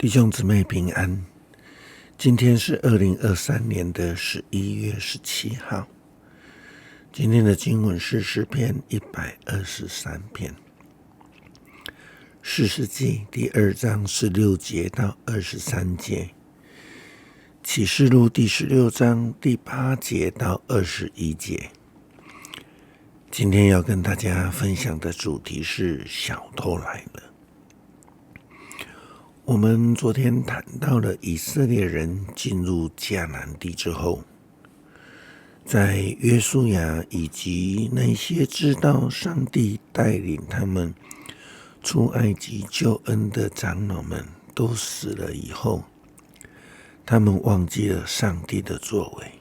弟兄姊妹平安，今天是2023年的11月17号。今天的经文是诗篇123篇，士师记第2章16节到23节，启示录第16章第8节到21节。今天要跟大家分享的主题是小偷来了。我们昨天谈到了以色列人进入迦南地之后，在约书亚以及那些知道上帝带领他们出埃及救恩的长老们都死了以后，他们忘记了上帝的作为，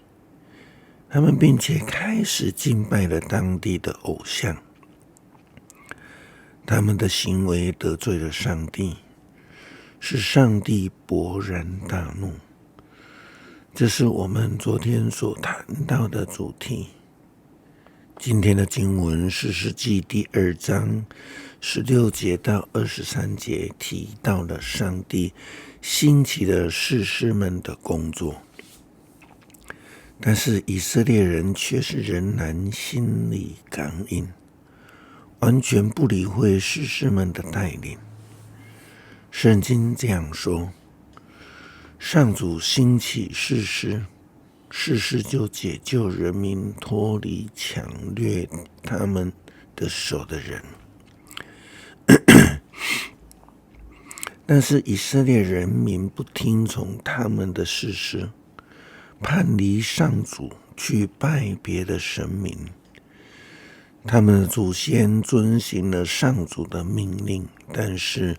他们并且开始敬拜了当地的偶像，他们的行为得罪了上帝，使上帝勃然大怒。这是我们昨天所谈到的主题。今天的经文士师记第2章16节到23节提到了上帝兴起的士师们的工作，但是以色列人却是仍然心里刚硬，完全不理会士师们的带领。圣经这样说，上主兴起士师，士师就解救人民脱离抢掠他们的手的人。但是以色列人民不听从他们的士师，叛离上主，去拜别的神明。他们的祖先遵行了上主的命令，但是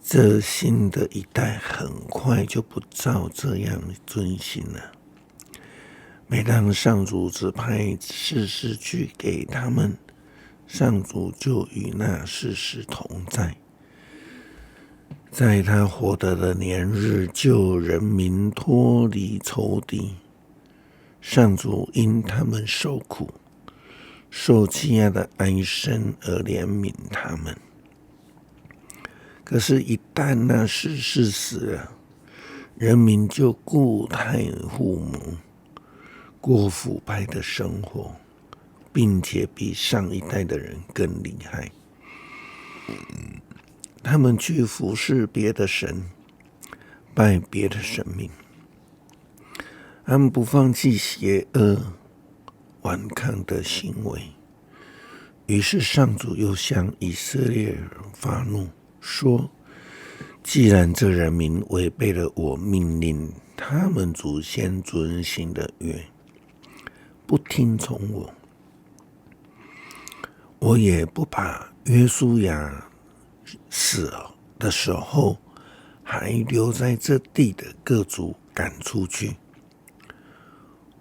这新的一代很快就不照这样遵行了。每当上主指派士师去给他们，上主就与那士师同在，在他活得的年日救人民脱离仇敌。上主因他们受苦受欺压的哀声而怜悯他们。可是一旦那士师死了，人民就故态复萌，过腐败的生活，并且比上一代的人更厉害。他们去服侍别的神，拜别的神明，他们不放弃邪恶顽抗的行为。于是上主又向以色列人发怒，说，既然这人民违背了我命令他们祖先遵行的约，不听从我，我也不把约书亚死的时候还留在这地的各族赶出去，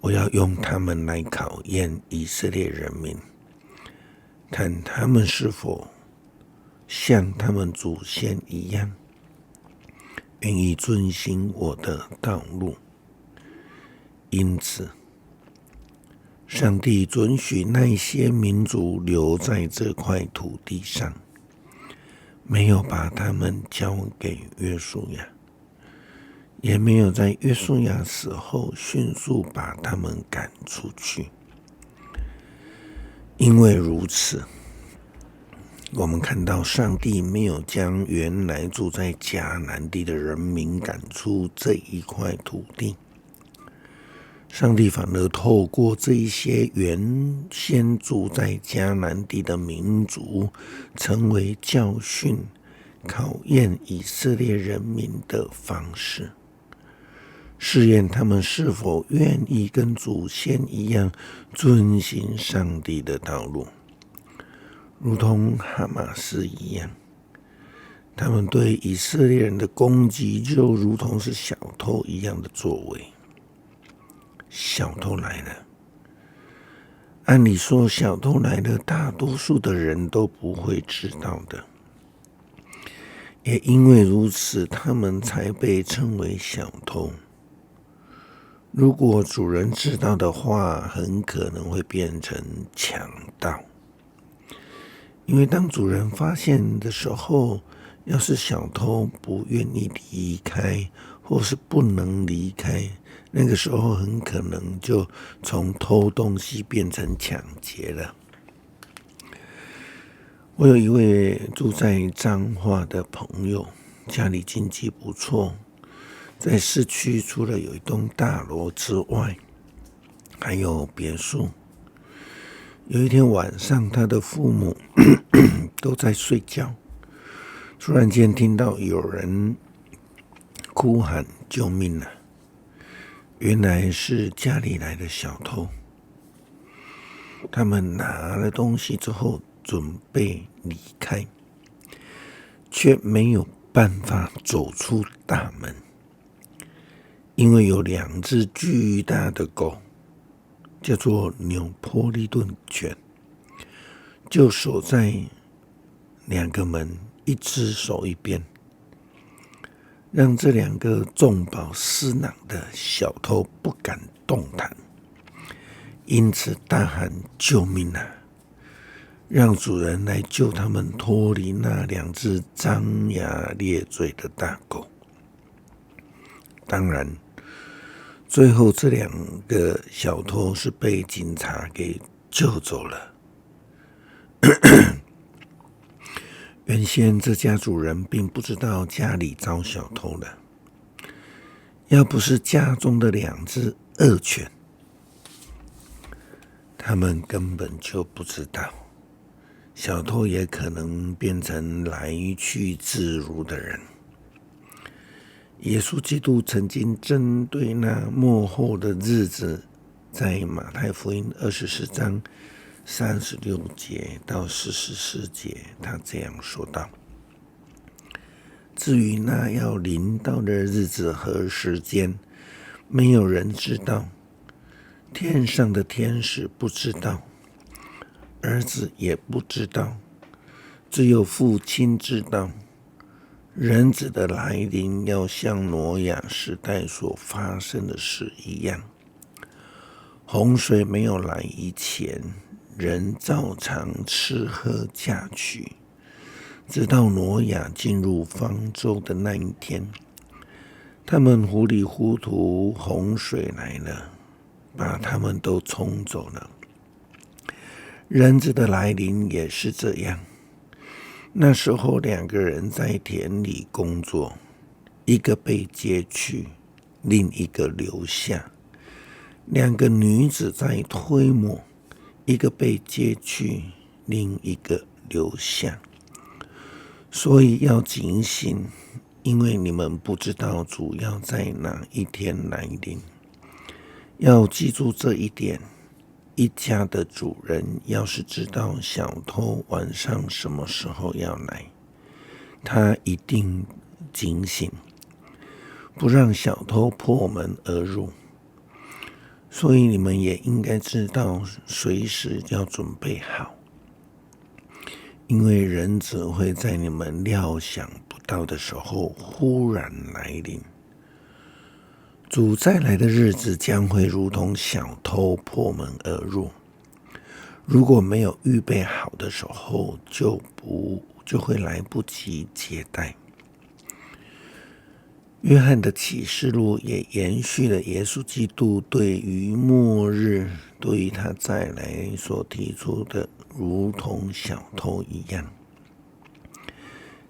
我要用他们来考验以色列人民，看他们是否像他们祖先一样，愿意遵行我的道路。因此，上帝准许那些民族留在这块土地上，没有把他们交给约书亚，也没有在约书亚死后迅速把他们赶出去。因为如此，我们看到上帝没有将原来住在迦南地的人民赶出这一块土地，上帝反而透过这一些原先住在迦南地的民族，成为教训、考验以色列人民的方式，试验他们是否愿意跟祖先一样遵行上帝的道路。如同哈马斯一样，他们对以色列人的攻击就如同是小偷一样的作为。小偷来了，按理说小偷来了，大多数的人都不会知道的，也因为如此，他们才被称为小偷。如果主人知道的话，很可能会变成强盗。因为当主人发现的时候，要是小偷不愿意离开，或是不能离开，那个时候很可能就从偷东西变成抢劫了。我有一位住在彰化的朋友，家里经济不错，在市区除了有一栋大楼之外，还有别墅。有一天晚上，他的父母都在睡觉，突然间听到有人哭喊救命啊！原来是家里来的小偷。他们拿了东西之后准备离开，却没有办法走出大门，因为有2只巨大的狗，叫做纽波利顿犬，就守在2个门，一只守一边，让这2个重饱私囊的小偷不敢动弹，因此大喊救命啊！让主人来救他们脱离那2只张牙咧嘴的大狗。当然，最后这2个小偷是被警察给救走了。原先这家主人并不知道家里遭小偷了，要不是家中的2只恶犬，他们根本就不知道，小偷也可能变成来去自如的人。耶稣基督曾经针对那末后的日子，在马太福音24章36节到44节，他这样说道：至于那要临到的日子和时间，没有人知道，天上的天使不知道，儿子也不知道，只有父亲知道。人子的来临要像挪亚时代所发生的事一样。洪水没有来以前，人照常吃喝嫁娶，直到挪亚进入方舟的那一天，他们糊里糊涂，洪水来了，把他们都冲走了。人子的来临也是这样。那时候2个人在田里工作，一个被接去，另一个留下。2个女子在推磨，一个被接去，另一个留下。所以要警醒，因为你们不知道主要在哪一天来临。要记住这一点，一家的主人要是知道小偷晚上什么时候要来，他一定警醒，不让小偷破门而入。所以你们也应该知道，随时要准备好，因为人子会在你们料想不到的时候忽然来临。主再来的日子将会如同小偷破门而入，如果没有预备好的时候，就会来不及接待。约翰的启示录也延续了耶稣基督对于末日，对于他再来所提出的，如同小偷一样。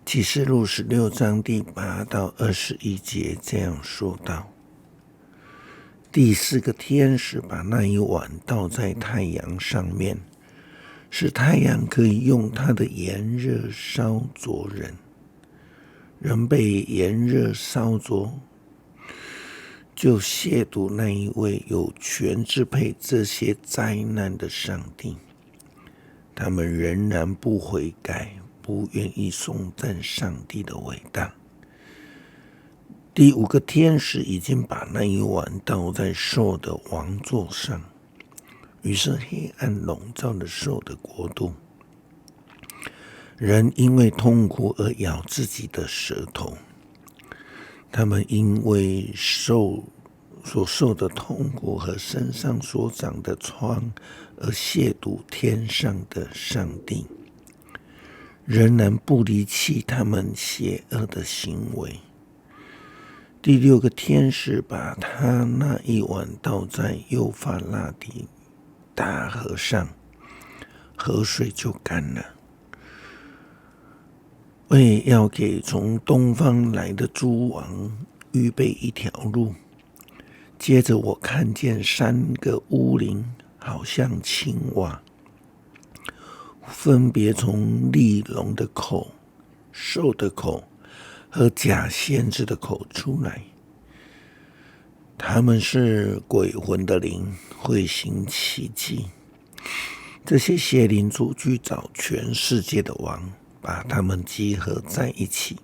启示录16章第8到21节这样说道：第4个天使把那一碗倒在太阳上面，使太阳可以用它的炎热烧灼人。人被炎热烧灼，就亵渎那一位有权支配这些灾难的上帝。他们仍然不悔改，不愿意颂赞上帝的伟大。第5个天使已经把那一碗倒在兽的王座上，于是黑暗笼罩了兽的国度。人因为痛苦而咬自己的舌头，他们因为所受的痛苦和身上所长的疮而亵渎天上的上帝。仍然不离弃他们邪恶的行为。第6个天使把他那一碗倒在幼发拉底大河上，河水就干了，为要给从东方来的诸王预备一条路。接着我看见3个乌灵，好像青蛙，分别从利龙的口、兽的口和假先知的口出来。他们是鬼魂的灵，会行奇迹。这些邪灵主去找全世界的王，把他们集合在一起，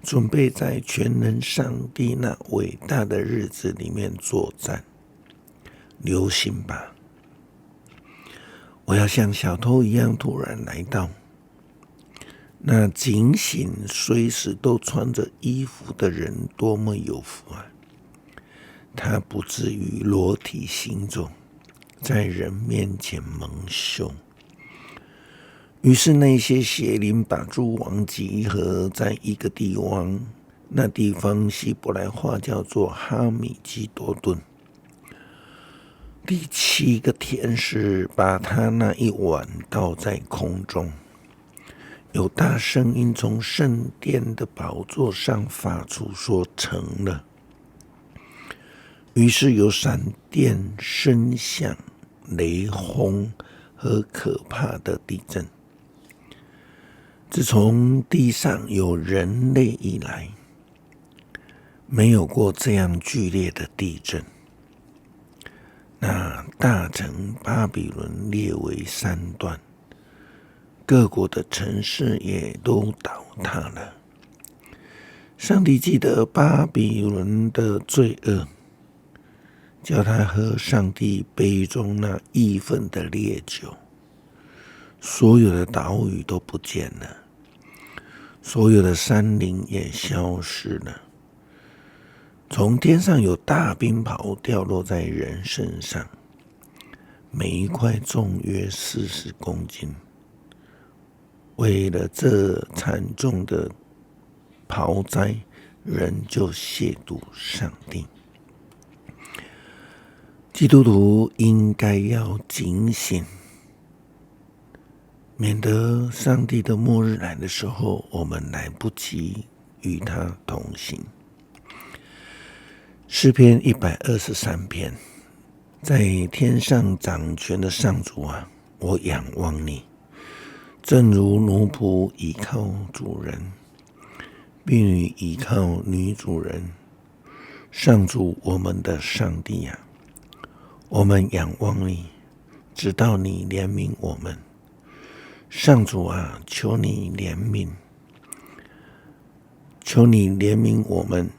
准备在全能上帝那伟大的日子里面作战。留心吧，我要像小偷一样突然来到。那警醒随时都穿着衣服的人多么有福啊！他不至于裸体行走，在人面前蒙羞。于是那些邪灵把诸王集合在一个地方，那地方希伯来话叫做哈米基多顿。第7个天使把他那一碗倒在空中，有大声音从圣殿的宝座上发出，说成了。于是有闪电、声响、雷轰和可怕的地震。自从地上有人类以来，没有过这样剧烈的地震。那大城巴比伦列为3段，各国的城市也都倒塌了。上帝记得巴比伦的罪恶，叫他喝上帝杯中那义愤的烈酒。所有的岛屿都不见了，所有的山林也消失了。从天上有大冰雹掉落在人身上，每一块重约40公斤。为了这惨重的雹灾，人就亵渎上帝。基督徒应该要警醒，免得上帝的末日来的时候，我们来不及与他同行。诗篇123篇，在天上掌权的上主啊，我仰望你，正如奴仆倚靠主人，婢女倚靠女主人。上主我们的上帝啊，我们仰望你，直到你怜悯我们。上主啊，求你怜悯，求你怜悯我们。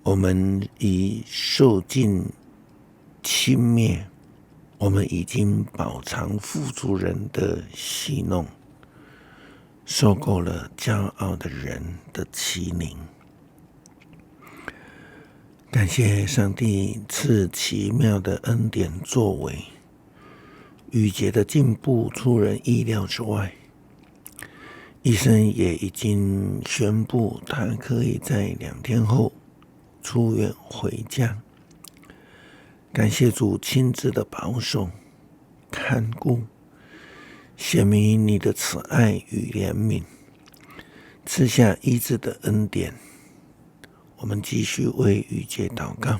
我们已受尽轻蔑，我们已经饱尝富足人的戏弄，受够了骄傲的人的欺凌。感谢上帝赐奇妙的恩典作为，雨杰的进步出人意料之外。医生也已经宣布，他可以在2天后出院回家。感谢主亲自的保守看顾，显明你的慈爱与怜悯，赐下医治的恩典。我们继续为雨杰祷告，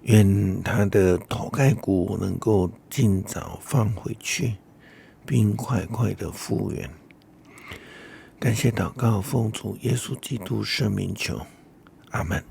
愿他的头盖骨能够尽早放回去，并快快的复原。感谢祷告，奉主耶稣基督圣名求，阿们。